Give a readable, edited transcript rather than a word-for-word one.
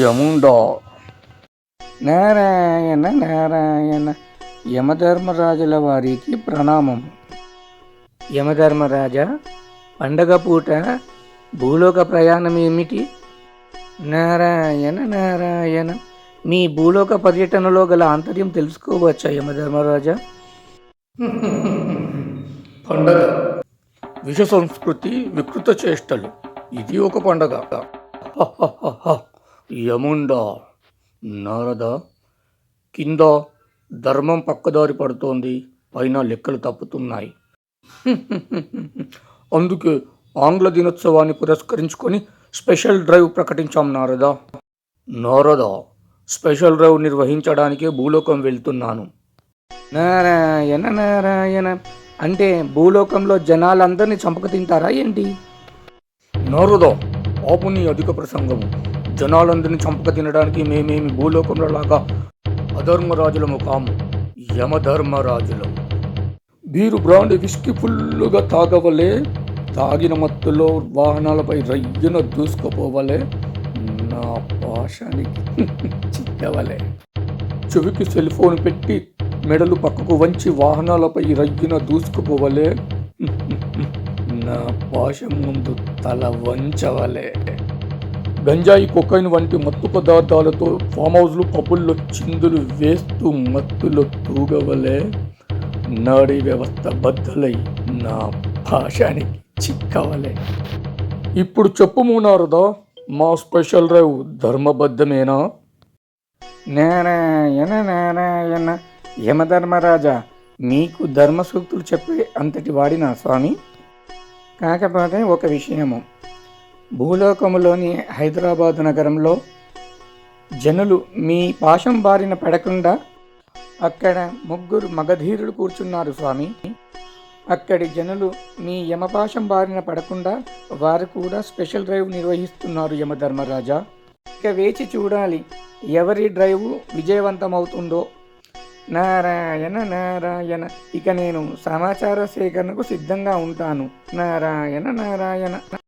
యముండా. నారాయణ నారాయణ. యమధర్మరాజుల వారికి ప్రణామం. యమధర్మరాజా, పండగ పూట భూలోక ప్రయాణం ఏమిటి? నారాయణ నారాయణ. మీ భూలోక పర్యటనలో గల ఆంతర్యం తెలుసుకోవచ్చా యమధర్మరాజా? పండగ, విష సంస్కృతి, వికృత చేష్టలు, ఇది ఒక పండగ. యముండా. నారద, కింద ధర్మం పక్కదారి పడుతోంది, పైన లెక్కలు తప్పుతున్నాయి. అందుకే ఆంగ్ల దినోత్సవాన్ని పురస్కరించుకొని స్పెషల్ డ్రైవ్ ప్రకటించాం నారద. నారద, స్పెషల్ డ్రైవ్ నిర్వహించడానికే భూలోకం వెళ్తున్నాను. నారాయణ నారాయణ. అంటే భూలోకంలో జనాలందరినీ చంపక తింటారా ఏంటి? నారద, ఆపు నీ అధిక ప్రసంగము. జనాలందరినీ చంపక తినడానికి మేమేమి భూలోకంలో లాగా అధర్మరాజులము కాము, యమధర్మరాజులము. బీరు బ్రాండ్ విస్కీ ఫుల్లుగా తాగవలే, తాగిన మత్తులో వాహనాలపై రయ్యన దూసుకుపోవలే, నా పాశానికి చిక్కవలే. చెవికి సెల్ ఫోన్ పెట్టి మెడలు పక్కకు వంచి వాహనాలపై రయ్యన దూసుకుపోవలే, నా పాశం ముందు తల వంచవలే. గంజాయి, కొకైన్ వంటి మత్తు పదార్థాలతో ఫామ్ హౌస్లు, పబ్బుల్లో చిందులు వేస్తూ మత్తులో తూగవలే, నాడీ వ్యవస్థ బద్దలై నా పాశానికి చిక్కవలే. ఇప్పుడు చెప్పుము నారదా, మా స్పెషల్ డ్రైవ్ ధర్మబద్ధమేనా? నారాయణ నారాయణ. యమధర్మరాజా, మీకు ధర్మ సూక్తులు చెప్పే అంతటి వాడినా స్వామి? కాకపోతే ఒక విషయము, భూలోకములోని హైదరాబాద్ నగరంలో జనులు మీ పాశం బారిన పడకుండా అక్కడ 3 మగధీరులు కూర్చున్నారు స్వామి. అక్కడి జనులు మీ యమపాశం బారిన పడకుండా వారు కూడా స్పెషల్ డ్రైవ్ నిర్వహిస్తున్నారు యమధర్మరాజా. ఇక వేచి చూడాలి ఎవరి డ్రైవ్ విజయవంతమవుతుందో. నారాయణ నారాయణ. ఇక నేను సమాచార సేకరణకు సిద్ధంగా ఉంటాను. నారాయణ నారాయణ.